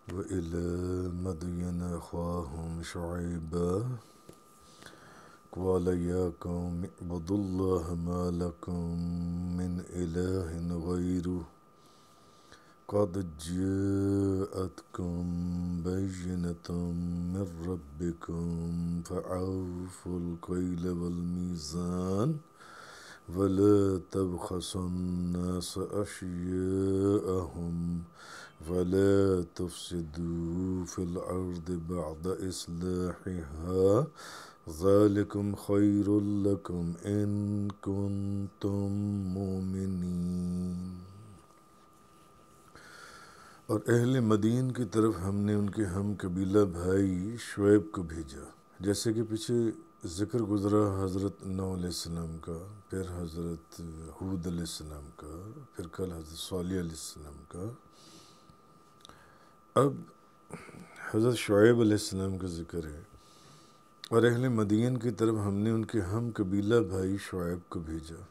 وإلى مدين أخاهم شعيبا قال يا قوم اعبدوا الله ما لكم من إله غيره قد جاءتكم بينة من ربكم فأوفوا الكيل والميزان ولا تبخسوا الناس أشياءهم ولا تفسدوا في الأرض بعد إصلاحها ذلكم خير لكم إن كنتم مؤمنين۔ اور اہل مدین کی طرف ہم نے ان کے ہم قبیلہ بھائی شعیب کو بھیجا، جیسے کہ پیچھے ذکر گزرا حضرت نوح علیہ السلام کا، پھر حضرت ہود علیہ السلام کا، پھر کل حضرت صالح علیہ السلام کا۔ اب حضرت شعیب علیہ السلام کا ذکر ہے، اور اہل مدین کی طرف ہم نے ان کے ہم قبیلہ بھائی شعیب کو بھیجا۔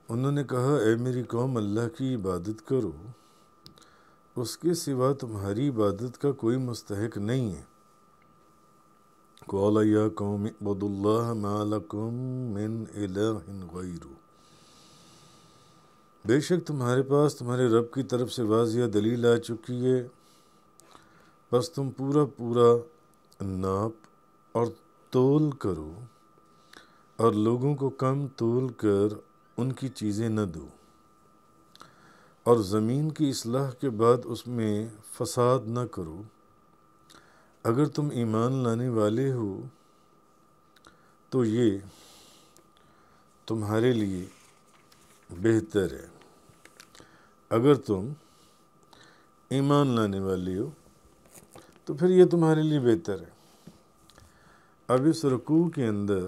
انہوں نے کہا اے میری قوم، اللہ کی عبادت کرو، اس کے سوا تمہاری عبادت کا کوئی مستحق نہیں ہے۔ قال یا قوم اعبدوا اللہ ما لکم من الہ غیرہ، بے شک تمہارے پاس تمہارے رب کی طرف سے واضح دلیل آ چکی ہے، بس تم پورا ناپ اور تول کرو، اور لوگوں کو کم تول کر ان کی چیزیں نہ دو، اور زمین کی اصلاح کے بعد اس میں فساد نہ کرو۔ اگر تم ایمان لانے والے ہو تو یہ تمہارے لیے بہتر ہے۔ اگر تم ایمان لانے والے ہو تو پھر یہ تمہارے لیے بہتر ہے۔ اب اس رکوع کے اندر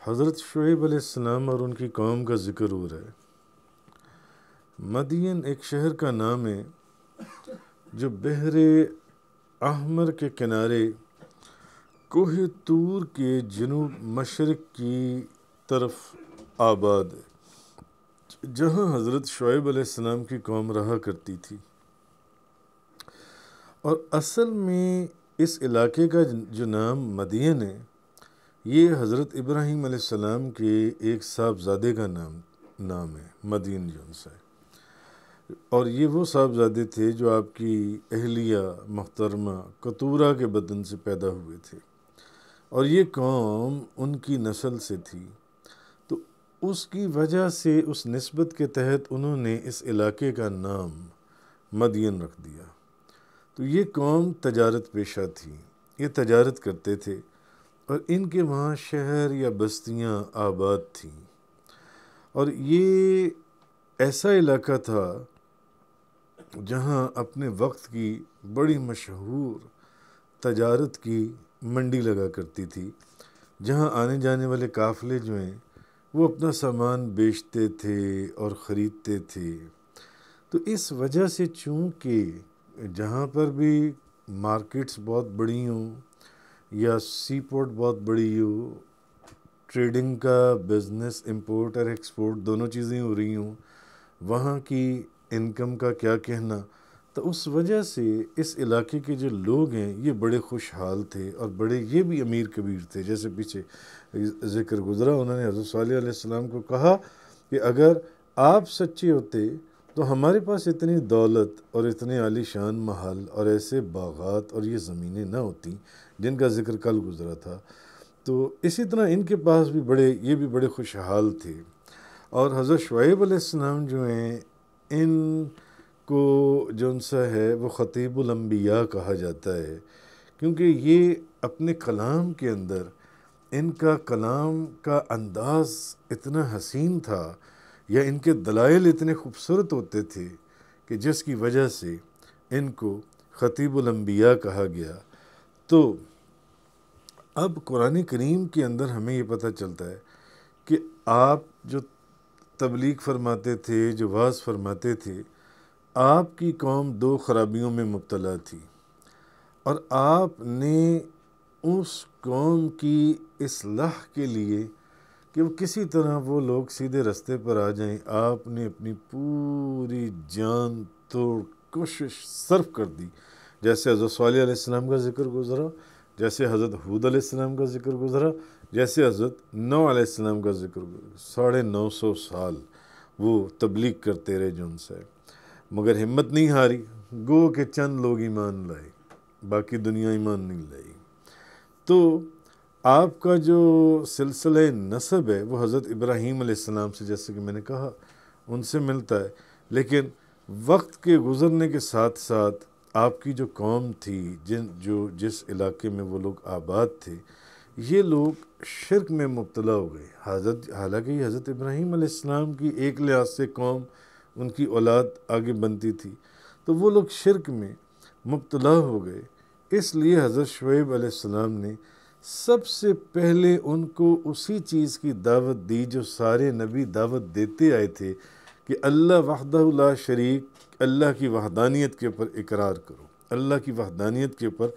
حضرت شعیب علیہ السلام اور ان کی قوم کا ذکر ہو رہا ہے۔ مدین ایک شہر کا نام ہے جو بحر احمر کے کنارے کوہ طور کے جنوب مشرق کی طرف آباد ہے، جہاں حضرت شعیب علیہ السلام کی قوم رہا کرتی تھی۔ اور اصل میں اس علاقے کا جو نام مدین ہے، یہ حضرت ابراہیم علیہ السلام کے ایک صاحبزادے کا نام ہے، مدین جونسا ہے۔ اور یہ وہ صاحبزادے تھے جو آپ کی اہلیہ محترمہ قطورہ کے بدن سے پیدا ہوئے تھے، اور یہ قوم ان کی نسل سے تھی، تو اس کی وجہ سے اس نسبت کے تحت انہوں نے اس علاقے کا نام مدین رکھ دیا۔ تو یہ قوم تجارت پیشہ تھی، یہ تجارت کرتے تھے، اور ان کے وہاں شہر یا بستیاں آباد تھیں، اور یہ ایسا علاقہ تھا جہاں اپنے وقت کی بڑی مشہور تجارت کی منڈی لگا کرتی تھی، جہاں آنے جانے والے قافلے جو ہیں وہ اپنا سامان بیچتے تھے اور خریدتے تھے۔ تو اس وجہ سے چونکہ جہاں پر بھی مارکیٹس بہت بڑی ہوں یا سی پورٹ بہت بڑی ہو، ٹریڈنگ کا بزنس، امپورٹ اور ایکسپورٹ دونوں چیزیں ہو رہی ہوں، وہاں کی انکم کا کیا کہنا، تو اس وجہ سے اس علاقے کے جو لوگ ہیں یہ بڑے خوشحال تھے، اور بڑے یہ بھی امیر کبیر تھے۔ جیسے پیچھے ذکر گزرا، انہوں نے حضرت صالح علیہ السلام کو کہا کہ اگر آپ سچے ہوتے تو ہمارے پاس اتنی دولت اور اتنے عالی شان محل اور ایسے باغات اور یہ زمینیں نہ ہوتی جن کا ذکر کل گزرا تھا۔ تو اسی طرح ان کے پاس بھی یہ بھی بڑے خوشحال تھے۔ اور حضرت شعیب علیہ السلام جو ہیں، ان کو جو ان سا ہے وہ خطیب الانبیاء کہا جاتا ہے، کیونکہ یہ اپنے کلام کے اندر ان کا کلام کا انداز اتنا حسین تھا، یا ان کے دلائل اتنے خوبصورت ہوتے تھے کہ جس کی وجہ سے ان کو خطیب الانبیاء کہا گیا۔ تو اب قرآن کریم کے اندر ہمیں یہ پتہ چلتا ہے کہ آپ جو تبلیغ فرماتے تھے، جو وعظ فرماتے تھے، آپ کی قوم 2 خرابیوں میں مبتلا تھی، اور آپ نے اس قوم کی اصلاح کے لیے کہ وہ کسی طرح وہ لوگ سیدھے رستے پر آ جائیں، آپ نے اپنی پوری جان توڑ کوشش صرف کر دی، جیسے حضرت صالح علیہ السلام کا ذکر گزرا، جیسے حضرت حود علیہ السلام کا ذکر گزرا، جیسے حضرت نوح علیہ السلام کا ذکر گزرا۔ 950 سال وہ تبلیغ کرتے رہے جو ان سے، مگر ہمت نہیں ہاری، گو کہ چند لوگ ایمان لائے، باقی دنیا ایمان نہیں لائی۔ تو آپ کا جو سلسلہ نسب ہے وہ حضرت ابراہیم علیہ السلام سے، جیسے کہ میں نے کہا، ان سے ملتا ہے، لیکن وقت کے گزرنے کے ساتھ ساتھ آپ کی جو قوم تھی، جس علاقے میں وہ لوگ آباد تھے، یہ لوگ شرک میں مبتلا ہو گئے۔ حالانکہ یہ حضرت ابراہیم علیہ السلام کی ایک لحاظ سے قوم، ان کی اولاد آگے بنتی تھی، تو وہ لوگ شرک میں مبتلا ہو گئے۔ اس لیے حضرت شعیب علیہ السلام نے سب سے پہلے ان کو اسی چیز کی دعوت دی جو سارے نبی دعوت دیتے آئے تھے، کہ اللہ وحدہ لا شریک، اللہ کی وحدانیت کے اوپر اقرار کرو، اللہ کی وحدانیت کے اوپر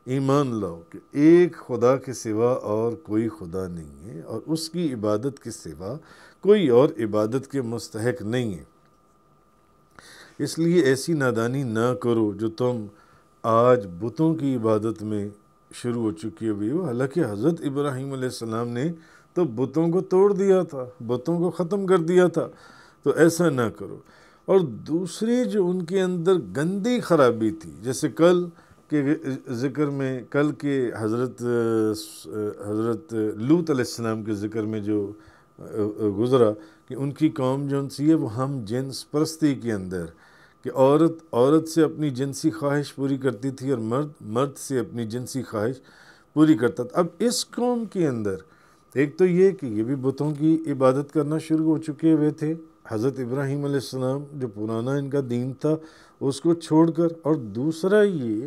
ایمان لاؤ کہ ایک خدا کے سوا اور کوئی خدا نہیں ہے، اور اس کی عبادت کے سوا کوئی اور عبادت کے مستحق نہیں ہے۔ اس لیے ایسی نادانی نہ کرو جو تم آج بتوں کی عبادت میں شروع ہو چکی ہوئی ہو۔ حالانکہ حضرت ابراہیم علیہ السلام نے تو بتوں کو توڑ دیا تھا، بتوں کو ختم کر دیا تھا، تو ایسا نہ کرو۔ اور دوسری جو ان کے اندر گندی خرابی تھی، جیسے کل کے ذکر میں، کل کے حضرت لوط علیہ السلام کے ذکر میں جو گزرا، کہ ان کی قوم جو سی ہے وہ ہم جنس پرستی کے اندر، کہ عورت سے اپنی جنسی خواہش پوری کرتی تھی، اور مرد سے اپنی جنسی خواہش پوری کرتا تھا۔ اب اس قوم کے اندر ایک تو یہ کہ یہ بھی بتوں کی عبادت کرنا شروع ہو چکے ہوئے تھے، حضرت ابراہیم علیہ السلام جو پرانا ان کا دین تھا اس کو چھوڑ کر، اور دوسرا یہ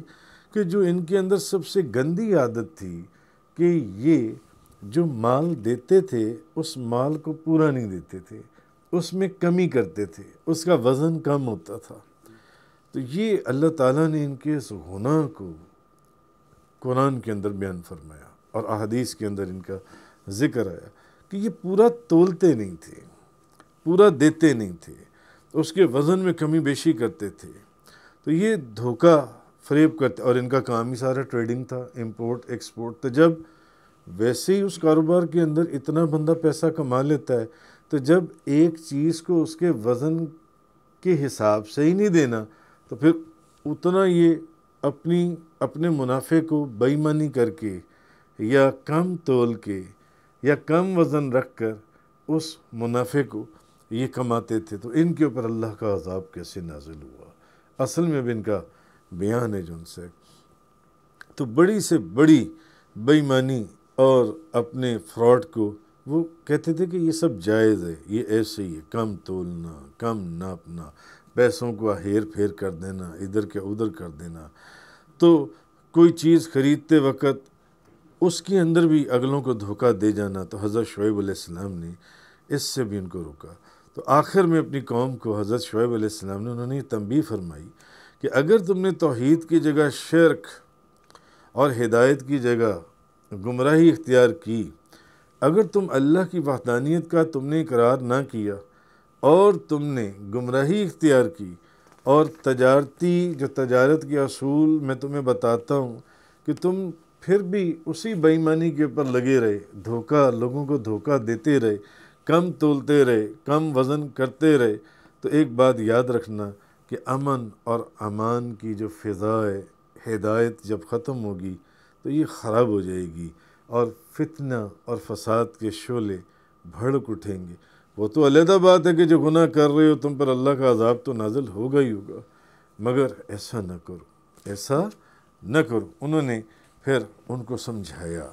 کہ جو ان کے اندر سب سے گندی عادت تھی کہ یہ جو مال دیتے تھے اس مال کو پورا نہیں دیتے تھے، اس میں کمی کرتے تھے، اس کا وزن کم ہوتا تھا۔ تو یہ اللہ تعالیٰ نے ان کے اس گناہ کو قرآن کے اندر بیان فرمایا، اور احادیث کے اندر ان کا ذکر آیا کہ یہ پورا تولتے نہیں تھے، پورا دیتے نہیں تھے، اس کے وزن میں کمی بیشی کرتے تھے۔ تو یہ دھوکہ فریب کرتے، اور ان کا کام ہی سارا ٹریڈنگ تھا، امپورٹ ایکسپورٹ۔ تو جب ویسے ہی اس کاروبار کے اندر اتنا بندہ پیسہ کما لیتا ہے، تو جب ایک چیز کو اس کے وزن کے حساب سے ہی نہیں دینا، تو پھر اتنا یہ اپنے منافع کو بے ایمانی کر کے، یا کم تول کے، یا کم وزن رکھ کر اس منافع کو یہ کماتے تھے۔ تو ان کے اوپر اللہ کا عذاب کیسے نازل ہوا، اصل میں اب ان کا بیان ہے جو ان سے، تو بڑی سے بڑی بے ایمانی اور اپنے فراڈ کو وہ کہتے تھے کہ یہ سب جائز ہے، یہ ایسے ہی ہے، کم تولنا، کم ناپنا، پیسوں کو ہیر پھیر کر دینا، ادھر کے ادھر کر دینا۔ تو کوئی چیز خریدتے وقت اس کے اندر بھی اگلوں کو دھوکہ دے جانا۔ تو حضرت شعیب علیہ السلام نے اس سے بھی ان کو روکا۔ تو آخر میں اپنی قوم کو حضرت شعیب علیہ السلام نے انہوں نے یہ تنبیہ فرمائی کہ اگر تم نے توحید کی جگہ شرک اور ہدایت کی جگہ گمراہی اختیار کی، اگر تم اللہ کی وحدانیت کا تم نے اقرار نہ کیا اور تم نے گمراہی اختیار کی، اور تجارت کے اصول میں تمہیں بتاتا ہوں کہ تم پھر بھی اسی بے ایمانی کے اوپر لگے رہے، لوگوں کو دھوکہ دیتے رہے، کم تولتے رہے، کم وزن کرتے رہے، تو ایک بات یاد رکھنا کہ امن اور امان کی جو فضا ہے، ہدایت جب ختم ہوگی تو یہ خراب ہو جائے گی، اور فتنہ اور فساد کے شعلے بھڑک اٹھیں گے۔ وہ تو علیحدہ بات ہے کہ جو گناہ کر رہے ہو تم پر اللہ کا عذاب تو نازل ہوگا ہی ہوگا، مگر ایسا نہ کرو، ایسا نہ کرو۔ انہوں نے پھر ان کو سمجھایا۔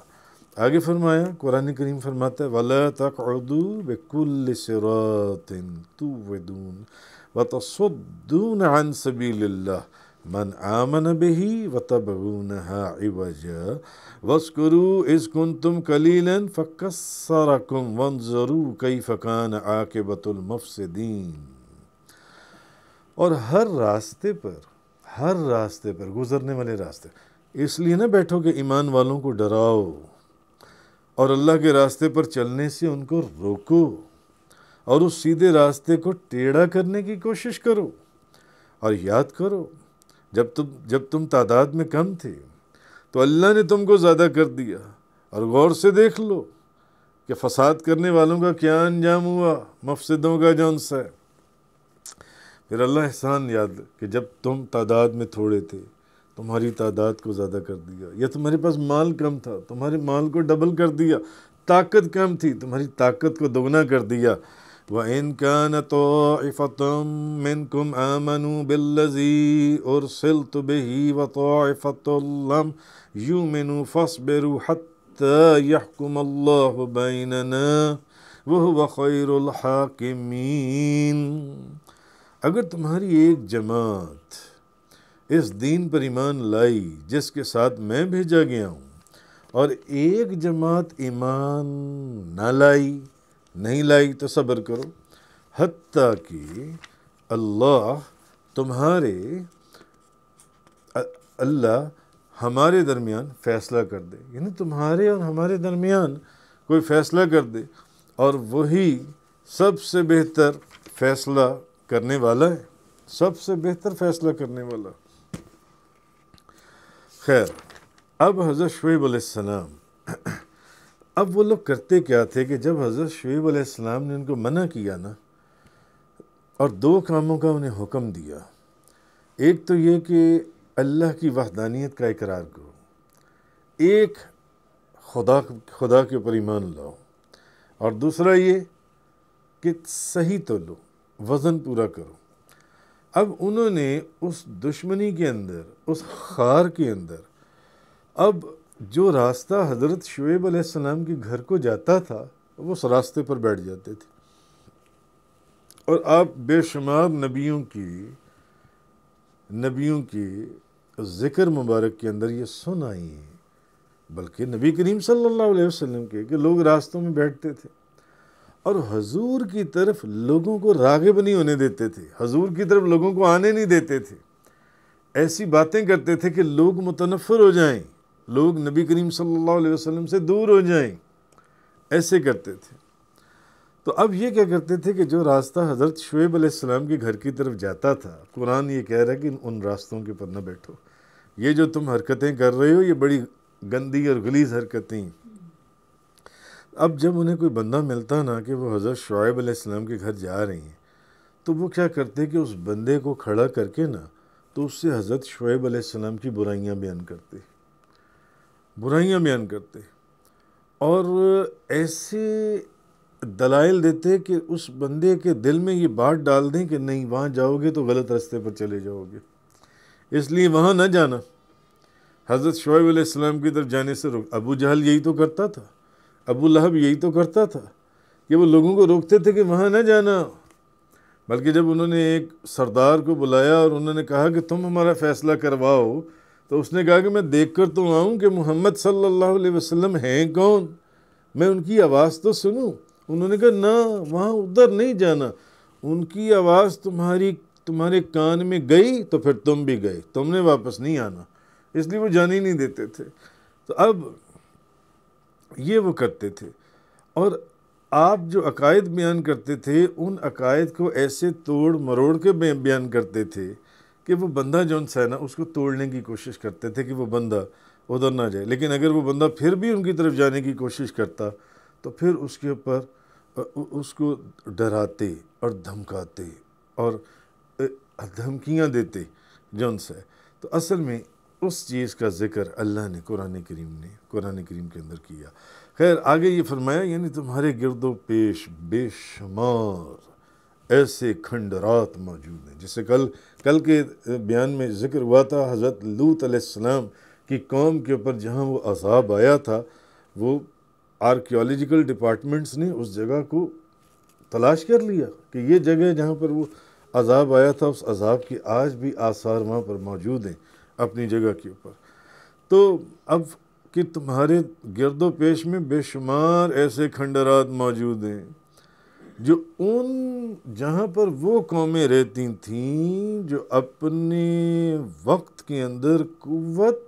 آگے فرمایا، قرآن کریم فرماتا ہے وَلَا تَقْعُدُوا بِكُلِّ صِرَاطٍ تُوعِدُونَ وَتَصُدُّونَ عَنْ سَبِيلِ اللَّهِ مَنْ آمَنَ بِهِ وَتَبْغُونَهَا عِوَجًا وَاذْكُرُوا إِذْ كُنْتُمْ قَلِيلًا فَكَثَّرَكُمْ وَانظُرُوا كَيْفَ كَانَ عَاقِبَةُ الْمُفْسِدِينَ۔ اور ہر راستے پر گزرنے والے راستے، اس لیے نہ بیٹھو کہ ایمان والوں کو ڈراؤ، اور اللہ کے راستے پر چلنے سے ان کو روکو، اور اس سیدھے راستے کو ٹیڑھا کرنے کی کوشش کرو، اور یاد کرو جب تم تعداد میں کم تھے تو اللہ نے تم کو زیادہ کر دیا، اور غور سے دیکھ لو کہ فساد کرنے والوں کا کیا انجام ہوا، مفسدوں کا جون سا ہے۔ پھر اللہ احسان یاد کہ جب تم تعداد میں تھوڑے تھے تمہاری تعداد کو زیادہ کر دیا، یا تمہارے پاس مال کم تھا تمہارے مال کو ڈبل کر دیا، طاقت کم تھی تمہاری طاقت کو دوگنا کر دیا۔ وَإِن كَانَ طَائِفَةٌ مِّنكُمْ آمَنُوا بِالَّذِي أُرْسِلْتُ بِهِ وَطَائِفَةٌ لَّمْ يُؤْمِنُوا فَاصْبِرُوا حَتَّى يَحْكُمَ اللَّهُ بَيْنَنَا وَهُوَ خَيْرُ الْحَاكِمِينَ۔ اگر تمہاری ایک جماعت اس دین پر ایمان لائی جس کے ساتھ میں بھیجا گیا ہوں، اور ایک جماعت ایمان نہ لائی، نہیں لائی، تو صبر کرو حتیٰ کہ اللہ ہمارے درمیان فیصلہ کر دے، یعنی تمہارے اور ہمارے درمیان کوئی فیصلہ کر دے، اور وہی سب سے بہتر فیصلہ کرنے والا ہے، سب سے بہتر فیصلہ کرنے والا۔ خیر، اب حضرت شعیب علیہ السلام، اب وہ لوگ کرتے کیا تھے کہ جب حضرت شعیب علیہ السلام نے ان کو منع کیا نا، اور دو کاموں کا انہیں حکم دیا، ایک تو یہ کہ اللہ کی وحدانیت کا اقرار کرو، ایک خدا کے اوپر ایمان لاؤ، اور دوسرا یہ کہ صحیح تولو، وزن پورا کرو۔ اب انہوں نے اس دشمنی کے اندر، اس خار کے اندر، اب جو راستہ حضرت شعیب علیہ السلام کے گھر کو جاتا تھا وہ اس راستے پر بیٹھ جاتے تھے، اور آپ بے شمار نبیوں کی ذکر مبارک کے اندر یہ سن آئی ہیں، بلکہ نبی کریم صلی اللہ علیہ وسلم کے کہ لوگ راستوں میں بیٹھتے تھے اور حضور کی طرف لوگوں کو راغب نہیں ہونے دیتے تھے، حضور کی طرف لوگوں کو آنے نہیں دیتے تھے، ایسی باتیں کرتے تھے کہ لوگ متنفر ہو جائیں، لوگ نبی کریم صلی اللہ علیہ وسلم سے دور ہو جائیں، ایسے کرتے تھے۔ تو اب یہ کیا کرتے تھے کہ جو راستہ حضرت شعیب علیہ السلام کے گھر کی طرف جاتا تھا، قرآن یہ کہہ رہا ہے کہ ان راستوں کے پر نہ بیٹھو، یہ جو تم حرکتیں کر رہے ہو یہ بڑی گندی اور غلیظ حرکتیں۔ اب جب انہیں کوئی بندہ ملتا نا کہ وہ حضرت شعیب علیہ السلام کے گھر جا رہے ہیں، تو وہ کیا کرتے کہ اس بندے کو کھڑا کر کے نا تو اس سے حضرت شعیب علیہ السلام کی برائیاں بیان کرتے اور ایسے دلائل دیتے کہ اس بندے کے دل میں یہ بات ڈال دیں کہ نہیں، وہاں جاؤ گے تو غلط راستے پر چلے جاؤ گے، اس لیے وہاں نہ جانا، حضرت شعیب علیہ السلام کی طرف جانے سے روک۔ ابو جہل یہی تو کرتا تھا، ابو لہب یہی تو کرتا تھا کہ وہ لوگوں کو روکتے تھے کہ وہاں نہ جانا، بلکہ جب انہوں نے ایک سردار کو بلایا اور انہوں نے کہا کہ تم ہمارا فیصلہ کرواؤ، تو اس نے کہا کہ میں دیکھ کر تو آؤں کہ محمد صلی اللہ علیہ وسلم ہیں کون، میں ان کی آواز تو سنوں۔ انہوں نے کہا نہ، وہاں ادھر نہیں جانا، ان کی آواز تمہارے کان میں گئی تو پھر تم بھی گئے، تم نے واپس نہیں آنا، اس لیے وہ جانے ہی نہیں دیتے تھے۔ تو اب یہ وہ کرتے تھے، اور آپ جو عقائد بیان کرتے تھے ان عقائد کو ایسے توڑ مروڑ کے بیان کرتے تھے کہ وہ بندہ جون سا ہے نا اس کو توڑنے کی کوشش کرتے تھے کہ وہ بندہ ادھر نہ جائے، لیکن اگر وہ بندہ پھر بھی ان کی طرف جانے کی کوشش کرتا تو پھر اس کے اوپر اس کو ڈراتے اور دھمکاتے اور دھمکیاں دیتے جون سا ہے۔ تو اصل میں اس چیز کا ذکر اللہ نے قرآن کریم کے اندر کیا۔ خیر، آگے یہ فرمایا یعنی تمہارے گرد و پیش بے شمار ایسے کھنڈرات موجود ہیں، جسے کل کے بیان میں ذکر ہوا تھا حضرت لوط علیہ السلام کی قوم کے اوپر جہاں وہ عذاب آیا تھا، وہ آرکیولوجیکل ڈپارٹمنٹس نے اس جگہ کو تلاش کر لیا کہ یہ جگہ جہاں پر وہ عذاب آیا تھا اس عذاب کے آج بھی آثار وہاں پر موجود ہیں اپنی جگہ کے اوپر۔ تو اب کہ تمہارے گرد و پیش میں بے شمار ایسے کھنڈرات موجود ہیں جو جہاں پر وہ قومیں رہتی تھیں جو اپنے وقت کے اندر قوت،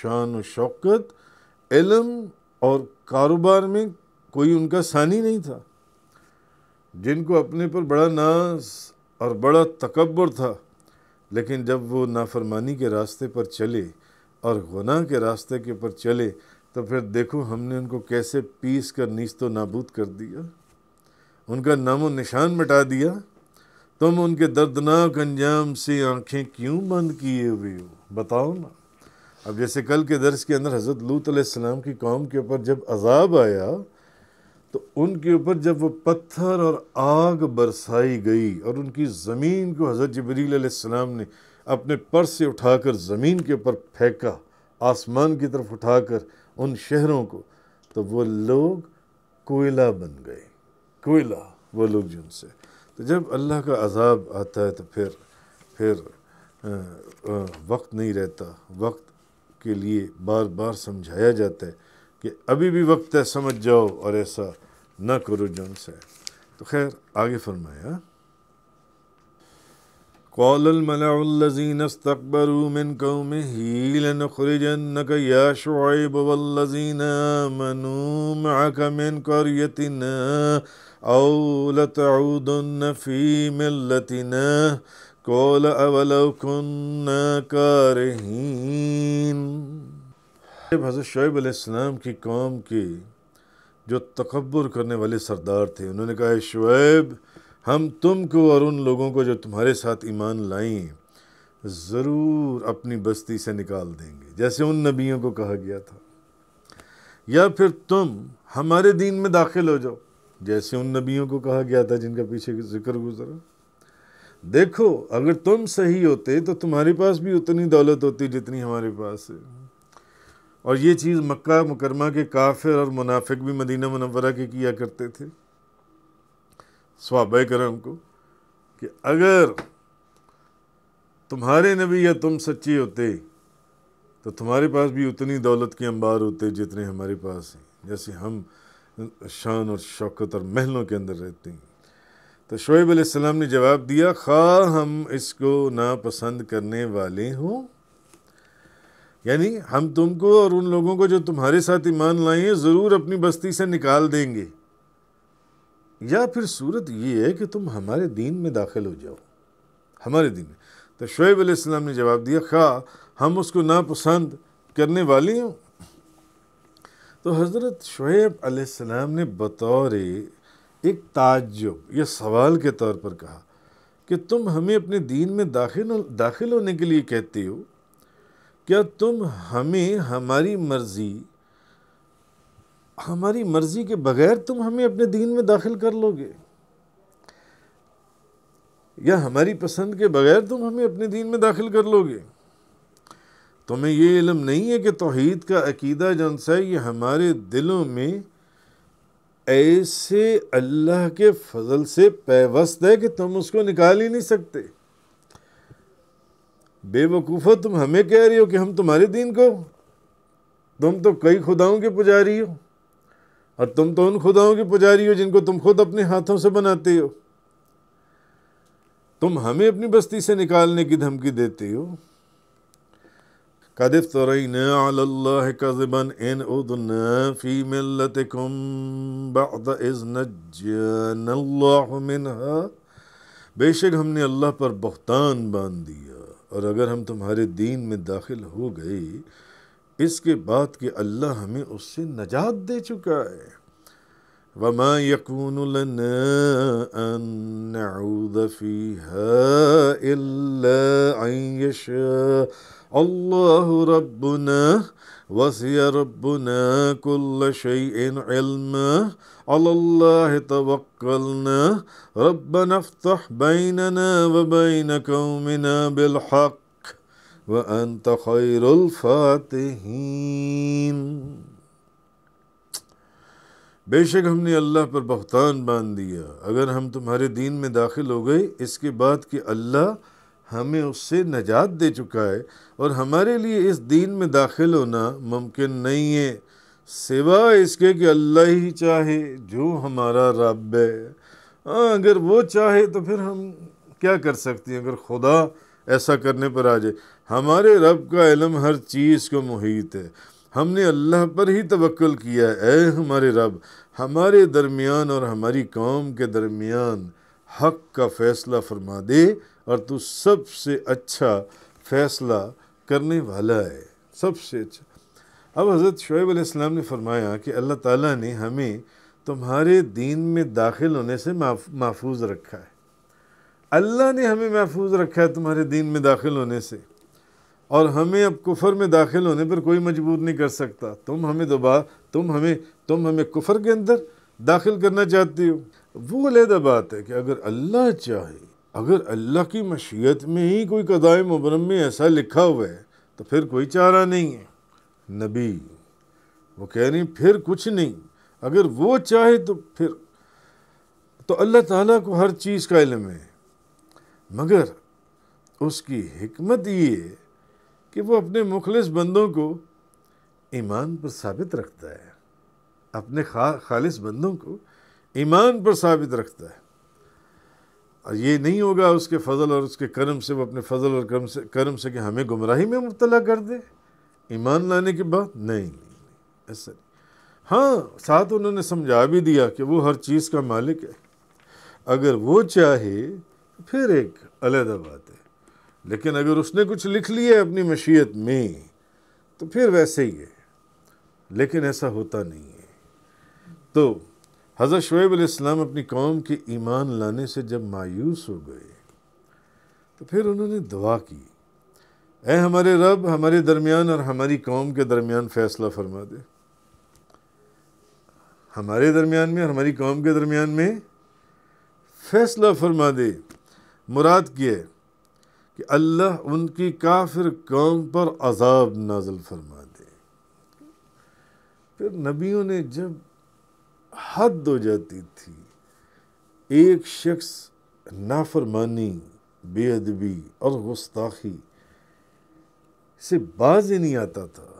شان و شوکت، علم اور کاروبار میں کوئی ان کا ثانی نہیں تھا، جن کو اپنے پر بڑا ناز اور بڑا تکبر تھا لیکن جب وہ نافرمانی کے راستے پر چلے اور گناہ کے راستے کے پر چلے تو پھر دیکھو ہم نے ان کو کیسے پیس کر نیست و نابود کر دیا، ان کا نام و نشان مٹا دیا۔ تم ان کے دردناک انجام سے آنکھیں کیوں بند کیے ہوئے ہو؟ بتاؤ نا۔ اب جیسے کل کے درس کے اندر حضرت لوط علیہ السلام کی قوم کے اوپر جب عذاب آیا تو ان کے اوپر جب وہ پتھر اور آگ برسائی گئی اور ان کی زمین کو حضرت جبریل علیہ السلام نے اپنے پر سے اٹھا کر زمین کے اوپر پھینکا، آسمان کی طرف اٹھا کر ان شہروں کو، تو وہ لوگ کوئلہ بن گئے، کوئلہ وہ لوگ جن سے۔ تو جب اللہ کا عذاب آتا ہے تو پھر وقت نہیں رہتا، وقت کے لیے بار بار سمجھایا جاتا ہے کہ ابھی بھی وقت ہے، سمجھ جاؤ اور ایسا نہ کرو جن سے۔ تو خیر آگے فرمایا قال الملأ الذين استكبروا من قومه لنخرجنك يا شعيب والذين آمنوا معك من قريتنا أو لتعودن في ملتنا قال أولو كنا كارهين۔ جب حضرت شعیب علیہ السلام کی قوم کے جو تکبر کرنے والے سردار تھے، انہوں نے کہا شعیب ہم تم کو اور ان لوگوں کو جو تمہارے ساتھ ایمان لائیں ضرور اپنی بستی سے نکال دیں گے، جیسے ان نبیوں کو کہا گیا تھا، یا پھر تم ہمارے دین میں داخل ہو جاؤ، جیسے ان نبیوں کو کہا گیا تھا جن کا پیچھے ذکر گزرا۔ دیکھو اگر تم صحیح ہوتے تو تمہارے پاس بھی اتنی دولت ہوتی جتنی ہمارے پاس ہے۔ اور یہ چیز مکہ مکرمہ کے کافر اور منافق بھی مدینہ منورہ کے کیا کرتے تھے صحابہ کرام کو، کہ اگر تمہارے نبی یا تم سچے ہوتے تو تمہارے پاس بھی اتنی دولت کے انبار ہوتے جتنے ہمارے پاس ہیں، جیسے ہم شان اور شوکت اور محلوں کے اندر رہتے ہیں۔ تو شعیب علیہ السلام نے جواب دیا خواہ ہم اس کو ناپسند کرنے والے ہوں، یعنی ہم تم کو اور ان لوگوں کو جو تمہارے ساتھ ایمان لائیں ہیں ضرور اپنی بستی سے نکال دیں گے، یا پھر صورت یہ ہے کہ تم ہمارے دین میں داخل ہو جاؤ، ہمارے دین میں۔ تو شعیب علیہ السلام نے جواب دیا خواہ ہم اس کو ناپسند کرنے والے ہوں۔ تو حضرت شعیب علیہ السلام نے بطور ایک تعجب یا سوال کے طور پر کہا کہ تم ہمیں اپنے دین میں داخل ہونے کے لیے کہتے ہو، کیا تم ہمیں ہماری مرضی کے بغیر تم ہمیں اپنے دین میں داخل کر لو گے، یا ہماری پسند کے بغیر تم ہمیں اپنے دین میں داخل کر لو گے؟ تمہیں یہ علم نہیں ہے کہ توحید کا عقیدہ جنسا ہے یہ ہمارے دلوں میں ایسے اللہ کے فضل سے پیوست ہے کہ تم اس کو نکال ہی نہیں سکتے۔ بے وقوفو تم ہمیں کہہ رہی ہو کہ ہم تمہارے دین کو، تم تو کئی خداؤں کے پجاری ہو، اور تم تو ان خداؤں کے پجاری ہو جن کو تم خود اپنے ہاتھوں سے بناتے ہو، تم ہمیں اپنی بستی سے نکالنے کی دھمکی دیتے ہو۔ قَدِ افْتَرَيْنَا عَلَى اللَّهِ كَذِبًا إِنْ عُدْنَا فِي مِلَّتِكُمْ بَعْدَ إِذْ نَجَّانَا اللَّهُ مِنْهَا، بے شک ہم نے اللہ پر بہتان باندھ دیا، اور اگر ہم تمہارے دین میں داخل ہو گئے اس کے بعد کہ اللہ ہمیں اس سے نجات دے چکا ہے۔ وَمَا يَكُونُ لَنَا أَن نَّعُودَ فِيهَا إِلَّا أَن يَشَاءَ اللَّهُ رَبُّنَا وَسِعَ رَبُّنَا كُلَّ شَيْءٍ عِلْمًا عَلَى اللَّهِ تَوَكَّلْنَا رَبَّنَا افْتَحْ بَيْنَنَا وَبَيْنَ قَوْمِنَا بِالْحَقِّ وَأَنْتَ خَيْرُ الْفَاتِحِينَ۔ بے شک ہم نے اللہ پر بہتان باندھ دیا، اگر ہم تمہارے دین میں داخل ہو گئے اس کے بعد کہ اللہ ہمیں اس سے نجات دے چکا ہے، اور ہمارے لیے اس دین میں داخل ہونا ممکن نہیں ہے سوائے اس کے کہ اللہ ہی چاہے، جو ہمارا رب ہے۔ اگر وہ چاہے تو پھر ہم کیا کر سکتے ہیں؟ اگر خدا ایسا کرنے پر آ جائے، ہمارے رب کا علم ہر چیز کو محیط ہے، ہم نے اللہ پر ہی توکل کیا ہے۔ اے ہمارے رب، ہمارے درمیان اور ہماری قوم کے درمیان حق کا فیصلہ فرما دے اور تو سب سے اچھا فیصلہ کرنے والا ہے، سب سے اچھا۔ اب حضرت شعیب علیہ السلام نے فرمایا کہ اللہ تعالیٰ نے ہمیں تمہارے دین میں داخل ہونے سے محفوظ رکھا ہے، اللہ نے ہمیں محفوظ رکھا ہے تمہارے دین میں داخل ہونے سے، اور ہمیں اب کفر میں داخل ہونے پر کوئی مجبور نہیں کر سکتا۔ تم ہمیں کفر کے اندر داخل کرنا چاہتے ہو، وہ علیحدہ بات ہے کہ اگر اللہ چاہے، اگر اللہ کی مشیت میں ہی کوئی قضائے مبرم میں ایسا لکھا ہوا ہے تو پھر کوئی چارہ نہیں ہے۔ نبی وہ کہہ رہی پھر کچھ نہیں، اگر وہ چاہے تو اللہ تعالیٰ کو ہر چیز کا علم ہے، مگر اس کی حکمت یہ ہے کہ وہ اپنے مخلص بندوں کو ایمان پر ثابت رکھتا ہے، اپنے خالص بندوں کو ایمان پر ثابت رکھتا ہے، اور یہ نہیں ہوگا اس کے فضل اور اس کے کرم سے، وہ اپنے فضل اور کرم سے کہ ہمیں گمراہی میں مبتلا کر دے ایمان لانے کے بعد، نہیں ایسا نہیں۔ ہاں ساتھ انہوں نے سمجھا بھی دیا کہ وہ ہر چیز کا مالک ہے، اگر وہ چاہے پھر ایک علیحدہ بات ہے، لیکن اگر اس نے کچھ لکھ لیا ہے اپنی مشیت میں تو پھر ویسے ہی ہے، لیکن ایسا ہوتا نہیں ہے۔ تو حضرت شعیب علیہ السلام اپنی قوم کے ایمان لانے سے جب مایوس ہو گئے تو پھر انہوں نے دعا کی، اے ہمارے رب، ہمارے درمیان اور ہماری قوم کے درمیان فیصلہ فرما دے، ہمارے درمیان میں اور ہماری قوم کے درمیان میں فیصلہ فرما دے۔ مراد کیا ہے کہ اللہ ان کی کافر قوم پر عذاب نازل فرما دے۔ پھر نبیوں نے جب حد ہو جاتی تھی، ایک شخص نافرمانی، بے ادبی اور گستاخی سے باز ہی نہیں آتا تھا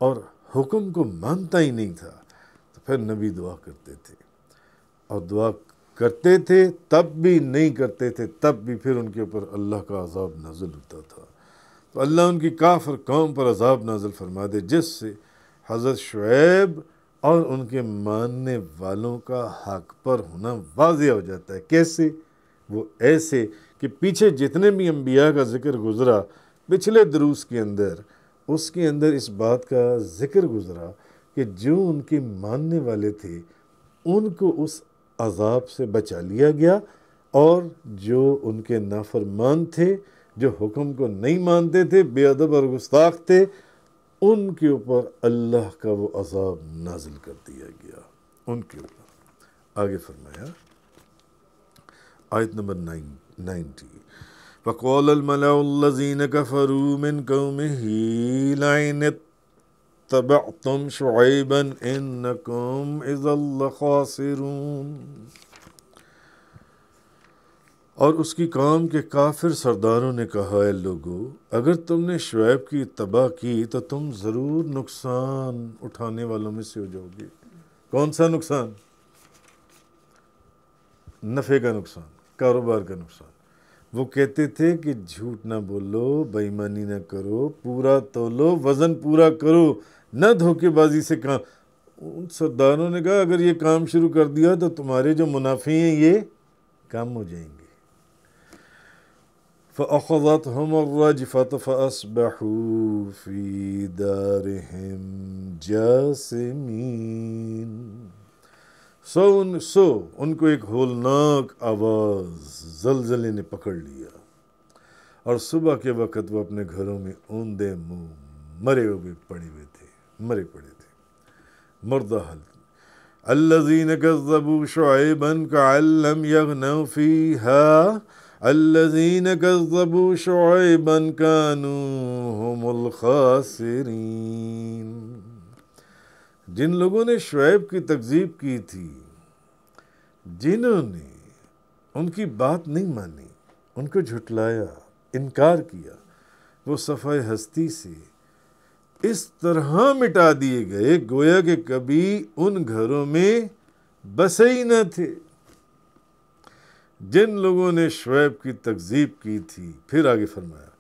اور حکم کو مانتا ہی نہیں تھا، تو پھر نبی دعا کرتے تھے، اور دعا کرتے تھے تب بھی، نہیں کرتے تھے تب بھی، پھر ان کے اوپر اللہ کا عذاب نازل ہوتا تھا۔ تو اللہ ان کی کافر قوم پر عذاب نازل فرما دے، جس سے حضرت شعیب اور ان کے ماننے والوں کا حق پر ہونا واضح ہو جاتا ہے۔ کیسے؟ وہ ایسے کہ پیچھے جتنے بھی انبیاء کا ذکر گزرا پچھلے دروس کے اندر، اس کے اندر اس بات کا ذکر گزرا کہ جو ان کے ماننے والے تھے ان کو اس عذاب سے بچا لیا گیا، اور جو ان کے نافرمان تھے، جو حکم کو نہیں مانتے تھے، بے ادب اور گستاخ تھے، ان کے اوپر اللہ کا وہ عذاب نازل کر دیا گیا، ان کے اوپر۔ آگے فرمایا آیت نمبر 90، فَقَالَ الْمَلَأُ الَّذِينَ كَفَرُوا مِنْ قَوْمِهِ لَئِنِ اتَّبَعْتُمْ شُعَيْبًا إِنَّكُمْ إِذًا لَخَاسِرُونَ۔ اور اس کی قوم کے کافر سرداروں نے کہا، اے لوگو، اگر تم نے شعیب کی اتباع کی تو تم ضرور نقصان اٹھانے والوں میں سے ہو جاؤ گے۔ کون سا نقصان؟ نفع کا نقصان، کاروبار کا نقصان۔ وہ کہتے تھے کہ جھوٹ نہ بولو، بے ایمانی نہ کرو، پورا تولو، وزن پورا کرو، نہ دھوکے بازی سے کام۔ ان سرداروں نے کہا اگر یہ کام شروع کر دیا تو تمہارے جو منافع ہیں یہ کم ہو جائیں گے۔ فَأَخَذَتْهُمُ الرَّجْفَةُ فَأَصْبَحُوا فِي دَارِهِمْ جَاثِمِينَ۔ سو ان کو ایک ہولناک آواز، زلزلے نے پکڑ لیا، اور صبح کے وقت وہ اپنے گھروں میں اوندے منہ مرے پڑے تھے، مردہ حال۔ الذین کذبوا شعیبا کأن لم یغنوا فیہا الذین کذبوا شعیبا کانوا هم الخاسرین۔ جن لوگوں نے شعیب کی تکذیب کی تھی، جنہوں نے ان کی بات نہیں مانی، ان کو جھٹلایا، انکار کیا، وہ صفحہ ہستی سے اس طرح مٹا دیے گئے گویا کہ کبھی ان گھروں میں بسے ہی نہ تھے۔ جن لوگوں نے شعیب کی تکذیب کی تھی، پھر آگے فرمایا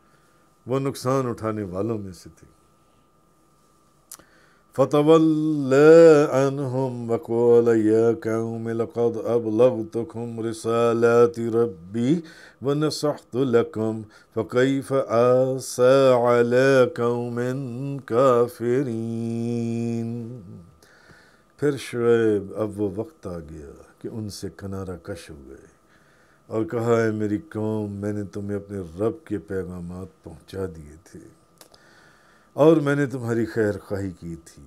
وہ نقصان اٹھانے والوں میں سے تھے۔ فتولى عنهم وقال يا قوم لقد أبلغتكم رسالات ربي ونصحت لكم فكيف آسى على قوم کافرین۔ پھر شعیب اب وہ وقت آ گیا کہ ان سے کنارہ کش ہو گئے اور کہا ہے میری قوم، میں نے تمہیں اپنے رب کے پیغامات پہنچا دیے تھے اور میں نے تمہاری خیر خواہی کی تھی،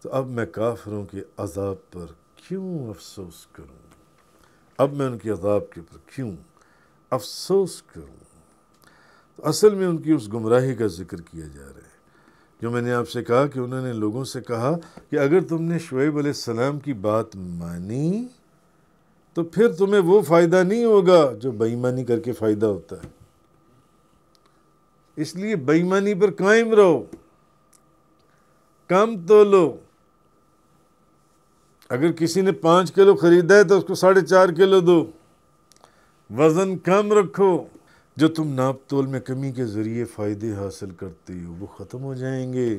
تو اب میں کافروں کے عذاب پر کیوں افسوس کروں؟ اب میں ان کے عذاب کے پر کیوں افسوس کروں؟ تو اصل میں ان کی اس گمراہی کا ذکر کیا جا رہا ہے جو میں نے آپ سے کہا کہ انہوں نے لوگوں سے کہا کہ اگر تم نے شعیب علیہ السلام کی بات مانی تو پھر تمہیں وہ فائدہ نہیں ہوگا جو بے ایمانی کر کے فائدہ ہوتا ہے، اس لیے بے ایمانی پر قائم رہو، کم تولو۔ اگر کسی نے 5 کلو خریدا ہے تو اس کو 4.5 کلو دو، وزن کم رکھو۔ جو تم ناپ تول میں کمی کے ذریعے فائدے حاصل کرتے ہو وہ ختم ہو جائیں گے،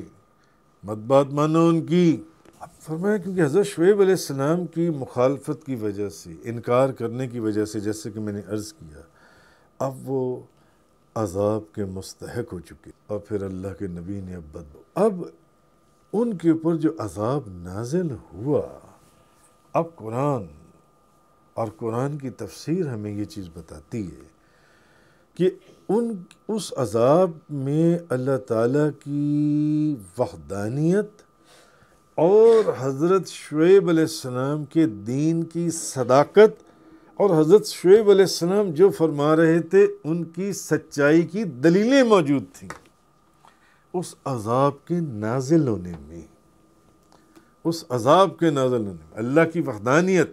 مت بات مانو ان کی۔ اب فرمایا کیونکہ حضرت شعیب علیہ السلام کی مخالفت کی وجہ سے، انکار کرنے کی وجہ سے، جیسے کہ میں نے عرض کیا، اب وہ عذاب کے مستحق ہو چکے، اور پھر اللہ کے نبی نے اب ان کے اوپر جو عذاب نازل ہوا، اب قرآن اور قرآن کی تفسیر ہمیں یہ چیز بتاتی ہے کہ اس عذاب میں اللہ تعالیٰ کی وحدانیت اور حضرت شعیب علیہ السلام کے دین کی صداقت اور حضرت شعیب علیہ السلام جو فرما رہے تھے ان کی سچائی کی دلیلیں موجود تھیں۔ اس عذاب کے نازل ہونے میں، اس عذاب کے نازل ہونے میں اللہ کی وحدانیت،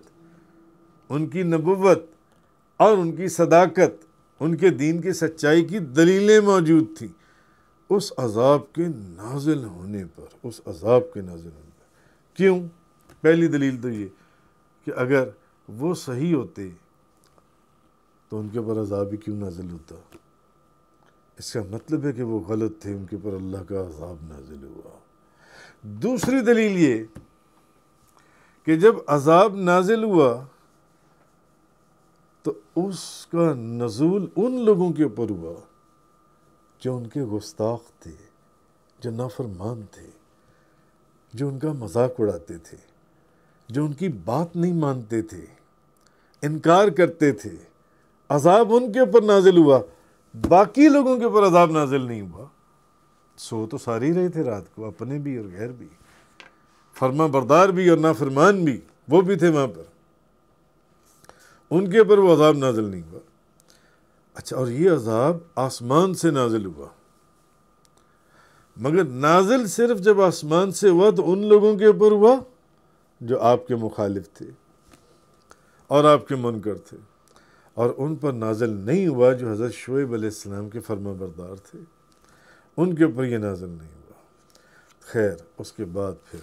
ان کی نبوت اور ان کی صداقت، ان کے دین کی سچائی کی دلیلیں موجود تھیں۔ اس عذاب کے نازل ہونے پر، اس عذاب کے نازل ہونے پر کیوں؟ پہلی دلیل تو یہ کہ اگر وہ صحیح ہوتے تو ان کے پر عذاب ہی کیوں نازل ہوتا؟ اس کا مطلب ہے کہ وہ غلط تھے، ان کے پر اللہ کا عذاب نازل ہوا۔ دوسری دلیل یہ کہ جب عذاب نازل ہوا تو اس کا نزول ان لوگوں کے اوپر ہوا جو ان کے گستاخ تھے، جو نافرمان تھے، جو ان کا مذاق اڑاتے تھے، جو ان کی بات نہیں مانتے تھے، انکار کرتے تھے۔ عذاب ان کے اوپر نازل ہوا، باقی لوگوں کے اوپر عذاب نازل نہیں ہوا۔ سو تو سارے ہی رہے تھے رات کو، اپنے بھی اور غیر بھی، فرما بردار بھی اور نافرمان بھی، وہ بھی تھے وہاں پر، ان کے اوپر وہ عذاب نازل نہیں ہوا۔ اچھا، اور یہ عذاب آسمان سے نازل ہوا، مگر نازل صرف جب آسمان سے ہوا تو ان لوگوں کے اوپر ہوا جو آپ کے مخالف تھے اور آپ کے منکر تھے، اور ان پر نازل نہیں ہوا جو حضرت شعیب علیہ السلام کے فرما بردار تھے، ان کے اوپر یہ نازل نہیں ہوا۔ خیر، اس کے بعد پھر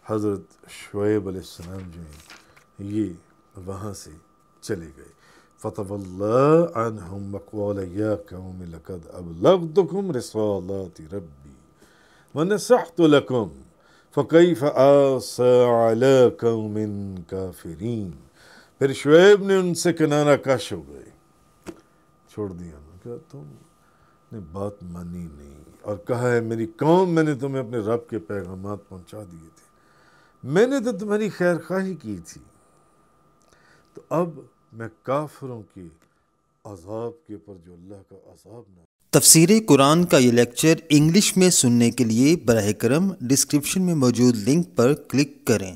حضرت شعیب علیہ السلام جو ہیں یہ وہاں سے چلے گئے۔ فَتَوَلَّىٰ عَنْهُمْ وَقَالَ يَا قَوْمِ لَقَدْ أَبْلَغْتُكُمْ رِسَالَاتِ رَبِّي وَنَصَحْتُ لَكُمْ فَكَيْفَ آسَىٰ عَلَىٰ قَوْمٍ كَافِرِينَ۔ پھر شعیب نے ان سے کنارہ کش ہو گئے، چھوڑ دیا، کہ تم نے بات مانی نہیں، اور کہا ہے میری قوم، میں نے تمہیں اپنے رب کے پیغامات پہنچا دیے تھے، میں نے تو تمہاری خیر خواہی کی تھی، تو اب میں کافروں کے عذاب کے پر جو اللہ کا عذاب نہ۔ تفسیر قرآن کا یہ لیکچر انگلش میں سننے کے لیے براہ کرم ڈسکرپشن میں موجود لنک پر کلک کریں۔